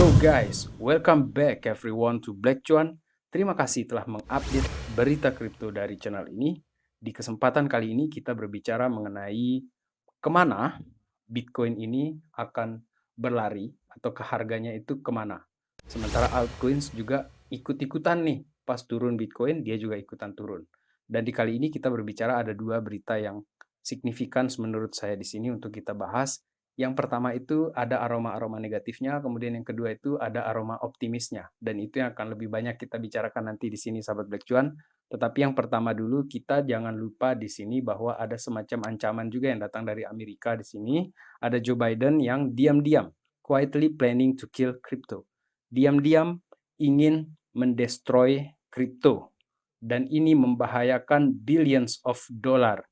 Hello guys, welcome back everyone to Black Cuan. Terima kasih telah mengupdate berita kripto dari channel ini. Di kesempatan kali ini kita berbicara mengenai kemana Bitcoin ini akan berlari atau harganya itu kemana. Sementara altcoins juga ikut-ikutan nih, pas turun Bitcoin dia juga ikutan turun. Dan di kali ini kita berbicara ada dua berita yang signifikan menurut saya di sini untuk kita bahas. Yang pertama itu ada aroma-aroma negatifnya, kemudian yang kedua itu ada aroma optimisnya. Dan itu yang akan lebih banyak kita bicarakan nanti di sini sahabat Black Cuan. Tetapi yang pertama dulu kita jangan lupa di sini bahwa ada semacam ancaman juga yang datang dari Amerika di sini. Ada Joe Biden yang diam-diam quietly planning to kill crypto. Diam-diam ingin mendestroy crypto. Dan ini membahayakan billions of dollar.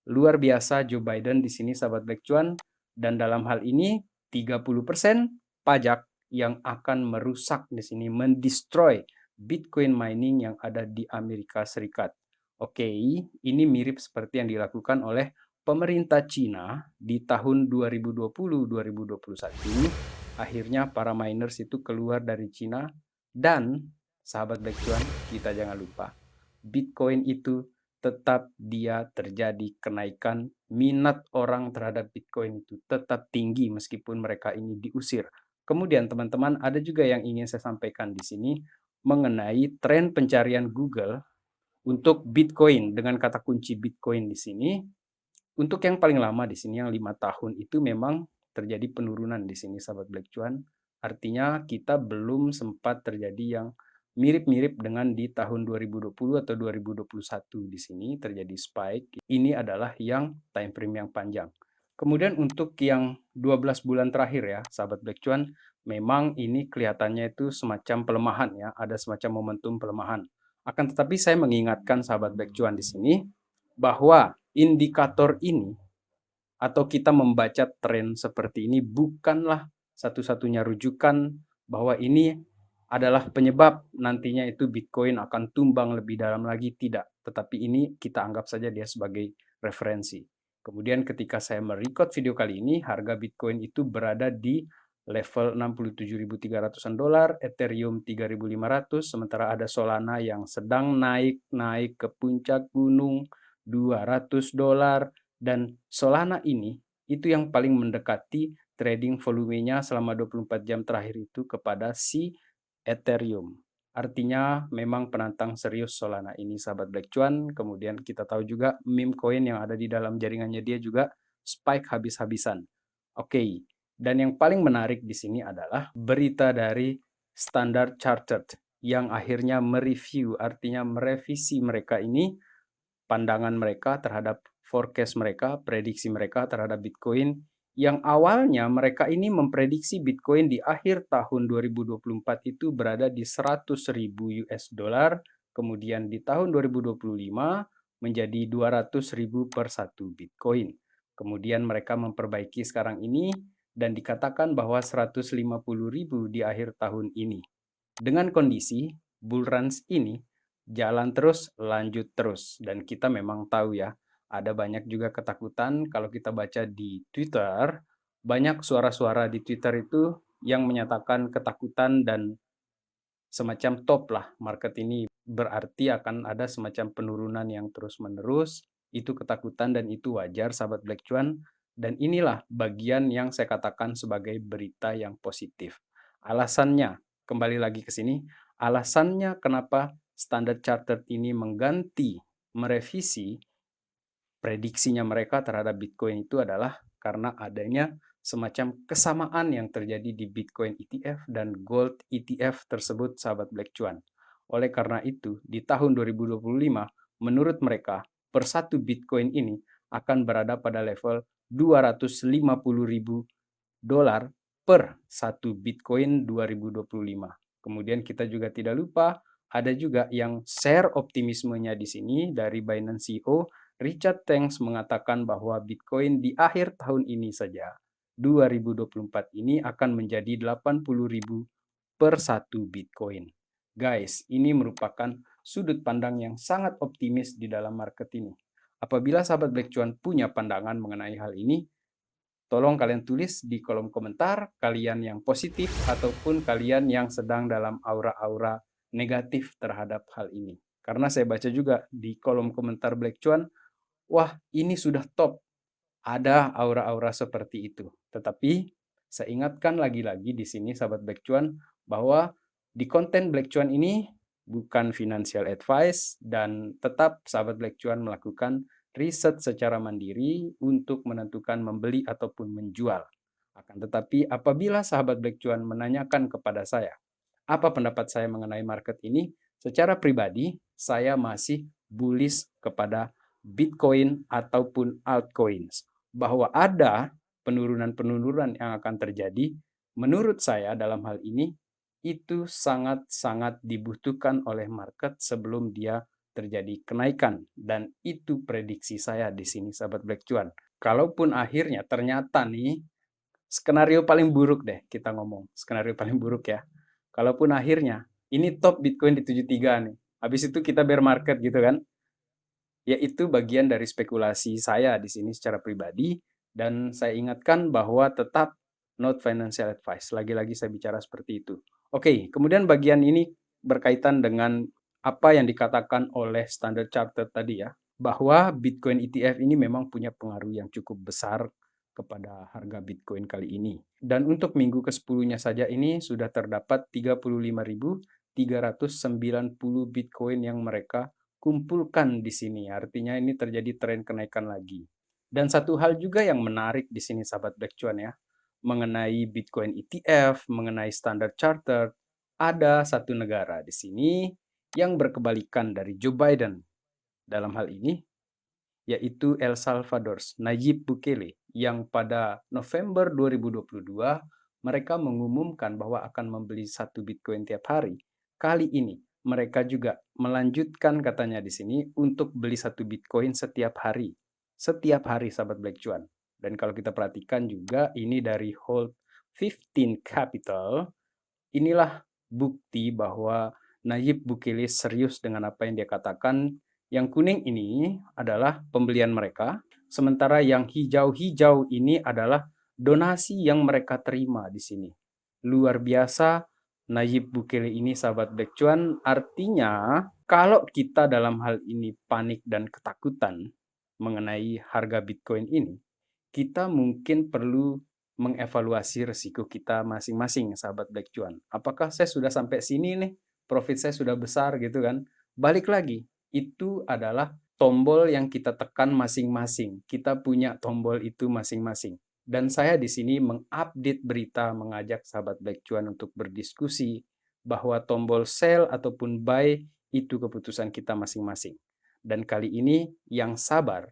Luar biasa Joe Biden di sini sahabat Black Cuan, dan dalam hal ini 30% pajak yang akan merusak di sini, mendestroy Bitcoin mining yang ada di Amerika Serikat. Oke, ini mirip seperti yang dilakukan oleh pemerintah Cina di tahun 2020-2021. Akhirnya para miners itu keluar dari Cina dan sahabat Black Cuan, kita jangan lupa Bitcoin itu tetap dia terjadi kenaikan, minat orang terhadap Bitcoin itu tetap tinggi meskipun mereka ini diusir. Kemudian teman-teman ada juga yang ingin saya sampaikan di sini mengenai tren pencarian Google untuk Bitcoin dengan kata kunci Bitcoin di sini. Untuk yang paling lama di sini yang 5 tahun itu memang terjadi penurunan di sini sahabat Black Cuan. Artinya kita belum sempat terjadi yang mirip-mirip dengan di tahun 2020 atau 2021 di sini terjadi spike. Ini adalah yang time frame yang panjang. Kemudian untuk yang 12 bulan terakhir ya, sahabat Black Cuan, memang ini kelihatannya itu semacam pelemahan ya, ada semacam momentum pelemahan. Akan tetapi saya mengingatkan sahabat Black Cuan di sini bahwa indikator ini atau kita membaca tren seperti ini bukanlah satu-satunya rujukan bahwa ini adalah penyebab nantinya itu Bitcoin akan tumbang lebih dalam lagi, tidak. Tetapi ini kita anggap saja dia sebagai referensi. Kemudian ketika saya merecord video kali ini, harga Bitcoin itu berada di level 67.300-an dolar, Ethereum 3.500, sementara ada Solana yang sedang naik ke puncak gunung 200 dolar, dan Solana ini itu yang paling mendekati trading volumenya selama 24 jam terakhir itu kepada si Ethereum. Artinya memang penantang serius Solana ini sahabat Black Cuan. Kemudian kita tahu juga meme coin yang ada di dalam jaringannya dia juga spike habis-habisan. Oke, dan yang paling menarik di sini adalah berita dari Standard Chartered yang akhirnya mereview, artinya merevisi mereka ini pandangan mereka terhadap forecast mereka, prediksi mereka terhadap Bitcoin, yang awalnya mereka ini memprediksi Bitcoin di akhir tahun 2024 itu berada di 100.000 US dollar, kemudian di tahun 2025 menjadi 200.000 per satu Bitcoin. Kemudian mereka memperbaiki sekarang ini dan dikatakan bahwa 150.000 di akhir tahun ini. Dengan kondisi bull runs ini jalan terus, lanjut terus. Dan kita memang tahu ya, ada banyak juga ketakutan kalau kita baca di Twitter, banyak suara-suara di Twitter itu yang menyatakan ketakutan dan semacam top lah market ini, berarti akan ada semacam penurunan yang terus-menerus. Itu ketakutan dan itu wajar sahabat Black Cuan, dan inilah bagian yang saya katakan sebagai berita yang positif. Alasannya, kembali lagi ke sini, alasannya kenapa Standard Chartered ini mengganti, merevisi prediksinya mereka terhadap Bitcoin itu adalah karena adanya semacam kesamaan yang terjadi di Bitcoin ETF dan Gold ETF tersebut sahabat Black Cuan. Oleh karena itu, di tahun 2025, menurut mereka, per satu Bitcoin ini akan berada pada level 250.000 dolar per satu Bitcoin 2025. Kemudian kita juga tidak lupa ada juga yang share optimismenya di sini dari Binance CEO Richard Teng mengatakan bahwa Bitcoin di akhir tahun ini saja 2024 ini akan menjadi 80.000 per satu Bitcoin. Guys, ini merupakan sudut pandang yang sangat optimis di dalam market ini. Apabila sahabat Black Cuan punya pandangan mengenai hal ini, Tolong kalian tulis di kolom komentar kalian yang positif ataupun kalian yang sedang dalam aura-aura negatif terhadap hal ini. Karena saya baca juga di kolom komentar Black Cuan, wah ini sudah top, ada aura-aura seperti itu. Tetapi saya ingatkan lagi-lagi di sini sahabat Black Cuan bahwa di konten Black Cuan ini bukan financial advice dan tetap sahabat Black Cuan melakukan riset secara mandiri untuk menentukan membeli ataupun menjual. Akan tetapi apabila sahabat Black Cuan menanyakan kepada saya, apa pendapat saya mengenai market ini? Secara pribadi, saya masih bullish kepada Bitcoin ataupun altcoins. Bahwa ada penurunan-penurunan yang akan terjadi, menurut saya dalam hal ini, itu sangat-sangat dibutuhkan oleh market sebelum dia terjadi kenaikan. Dan itu prediksi saya di sini, sahabat Black Cuan. Kalaupun akhirnya ternyata nih, skenario paling buruk deh kita ngomong, skenario paling buruk ya. Kalaupun akhirnya ini top Bitcoin di 73 nih, habis itu kita bear market gitu kan, ya itu bagian dari spekulasi saya di sini secara pribadi, dan saya ingatkan bahwa tetap not financial advice. Lagi-lagi saya bicara seperti itu. Oke, kemudian bagian ini berkaitan dengan apa yang dikatakan oleh Standard Chartered tadi ya, bahwa Bitcoin ETF ini memang punya pengaruh yang cukup besar kepada harga Bitcoin kali ini. Dan untuk minggu ke-10-nya saja ini sudah terdapat 35.390 Bitcoin yang mereka kumpulkan di sini. Artinya ini terjadi tren kenaikan lagi. Dan satu hal juga yang menarik di sini sahabat Black Cuan ya, mengenai Bitcoin ETF, mengenai Standard Chartered, ada satu negara di sini yang berkebalikan dari Joe Biden dalam hal ini, yaitu El Salvador, Nayib Bukele, yang pada November 2022 mereka mengumumkan bahwa akan membeli satu Bitcoin tiap hari. Kali ini mereka juga melanjutkan katanya di sini untuk beli satu Bitcoin setiap hari. Setiap hari sahabat Black Cuan. Dan kalau kita perhatikan juga ini dari Hold 15 Capital, inilah bukti bahwa Nayib Bukele serius dengan apa yang dia katakan. Yang kuning ini adalah pembelian mereka, sementara yang hijau-hijau ini adalah donasi yang mereka terima di sini. Luar biasa Nayib Bukele ini sahabat Black Cuan, artinya kalau kita dalam hal ini panik dan ketakutan mengenai harga Bitcoin ini, kita mungkin perlu mengevaluasi risiko kita masing-masing, sahabat Black Cuan. Apakah saya sudah sampai sini nih, profit saya sudah besar gitu kan? Balik lagi, itu adalah tombol yang kita tekan masing-masing. Kita punya tombol itu masing-masing. Dan saya di sini mengupdate berita, mengajak sahabat Black Cuan untuk berdiskusi bahwa tombol sell ataupun buy itu keputusan kita masing-masing. Dan kali ini yang sabar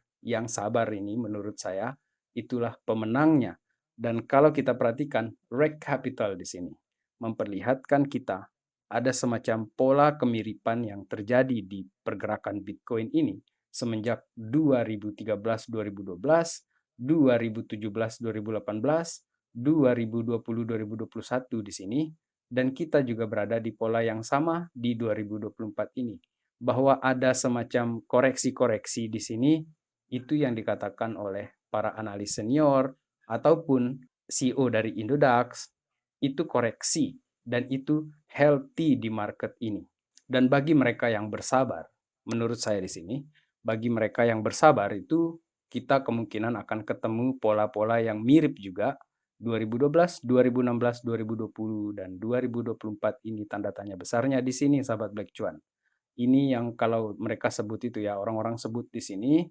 ini menurut saya itulah pemenangnya. Dan kalau kita perhatikan reg capital di sini memperlihatkan kita ada semacam pola kemiripan yang terjadi di pergerakan Bitcoin ini semenjak 2013-2012, 2017-2018, 2020-2021 di sini, dan kita juga berada di pola yang sama di 2024 ini. Bahwa ada semacam koreksi-koreksi di sini, itu yang dikatakan oleh para analis senior ataupun CEO dari Indodax, itu koreksi dan itu healthy di market ini. Dan bagi mereka yang bersabar, menurut saya di sini, bagi mereka yang bersabar itu kita kemungkinan akan ketemu pola-pola yang mirip juga 2012, 2016, 2020 dan 2024 ini tanda tanya besarnya di sini sahabat Black Cuan. Ini yang kalau mereka sebut itu ya, orang-orang sebut di sini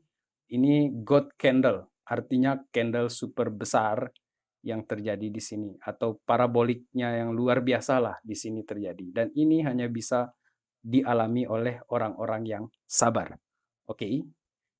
ini God candle, artinya candle super besar yang terjadi di sini atau paraboliknya yang luar biasa lah di sini terjadi, dan ini hanya bisa dialami oleh orang-orang yang sabar. Oke.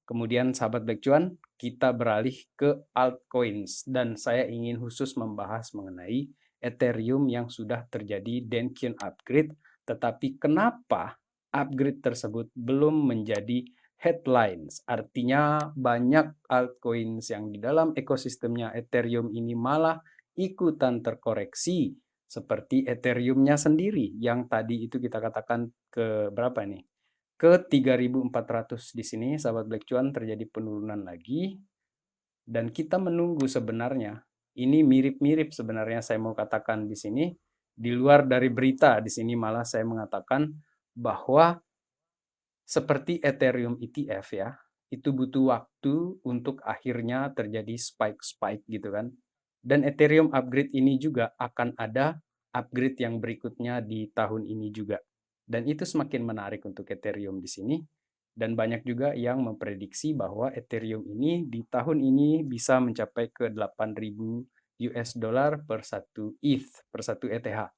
Kemudian sahabat Black Cuan, kita beralih ke altcoins dan saya ingin khusus membahas mengenai Ethereum yang sudah terjadi Denkyun upgrade, tetapi kenapa upgrade tersebut belum menjadi headlines. Artinya banyak altcoins yang di dalam ekosistemnya Ethereum ini malah ikutan terkoreksi seperti Ethereum-nya sendiri yang tadi itu kita katakan ke berapa nih? Ke 3.400 di sini sahabat Black Cuan terjadi penurunan lagi. Dan kita menunggu sebenarnya, ini mirip-mirip sebenarnya saya mau katakan di sini, di luar dari berita, di sini malah saya mengatakan bahwa seperti Ethereum ETF ya, itu butuh waktu untuk akhirnya terjadi spike-spike gitu kan. Dan Ethereum upgrade ini juga akan ada upgrade yang berikutnya di tahun ini juga. Dan itu semakin menarik untuk Ethereum di sini. Dan banyak juga yang memprediksi bahwa Ethereum ini di tahun ini bisa mencapai ke 8.000 US dollar per satu ETH, per satu ETH.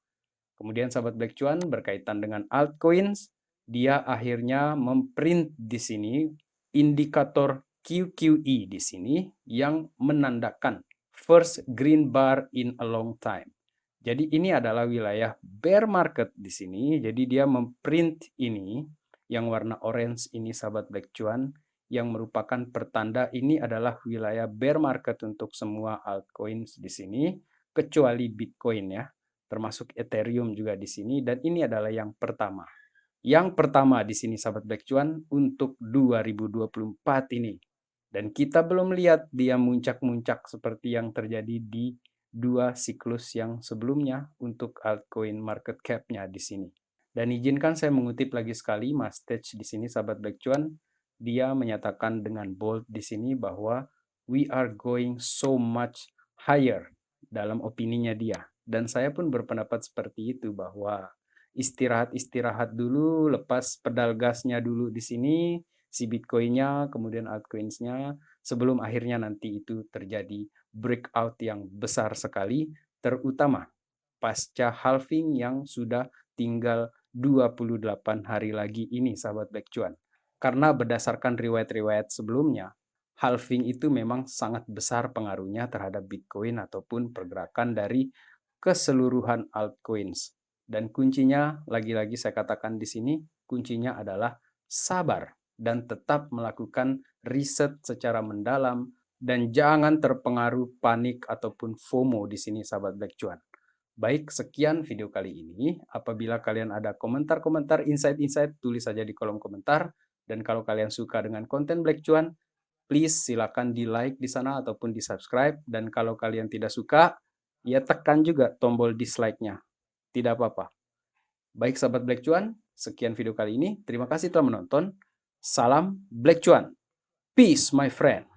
Kemudian sahabat Black Cuan berkaitan dengan altcoins, dia akhirnya memprint di sini indikator QQE di sini yang menandakan first green bar in a long time. Jadi ini adalah wilayah bear market di sini. Jadi dia memprint ini yang warna orange ini sahabat Black Cuan yang merupakan pertanda ini adalah wilayah bear market untuk semua altcoins di sini kecuali Bitcoin ya, termasuk Ethereum juga di sini, dan ini adalah yang pertama. Yang pertama di sini sahabat Black Cuan untuk 2024 ini. Dan kita belum lihat dia muncak-muncak seperti yang terjadi di dua siklus yang sebelumnya untuk altcoin market cap-nya di sini. Dan izinkan saya mengutip lagi sekali Mas Tej di sini sahabat Black Cuan, dia menyatakan dengan bold di sini bahwa we are going so much higher dalam opininya dia. Dan saya pun berpendapat seperti itu bahwa istirahat-istirahat dulu, lepas pedal gasnya dulu di sini, si Bitcoin-nya, kemudian altcoins-nya, sebelum akhirnya nanti itu terjadi breakout yang besar sekali, terutama pasca halving yang sudah tinggal 28 hari lagi ini, sahabat Black Cuan. Karena berdasarkan riwayat-riwayat sebelumnya, halving itu memang sangat besar pengaruhnya terhadap Bitcoin ataupun pergerakan dari keseluruhan altcoins. Dan kuncinya, lagi-lagi saya katakan di sini, kuncinya adalah sabar dan tetap melakukan riset secara mendalam dan jangan terpengaruh panik ataupun FOMO di sini sahabat Black Cuan. Baik, sekian video kali ini. Apabila kalian ada komentar-komentar, insight-insight, tulis saja di kolom komentar. Dan kalau kalian suka dengan konten Black Cuan, please silakan di like di sana ataupun di subscribe. Dan kalau kalian tidak suka, ya tekan juga tombol dislike-nya. Tidak apa-apa. Baik sahabat Black Cuan, sekian video kali ini. Terima kasih telah menonton. Salam Black Cuan. Peace my friend.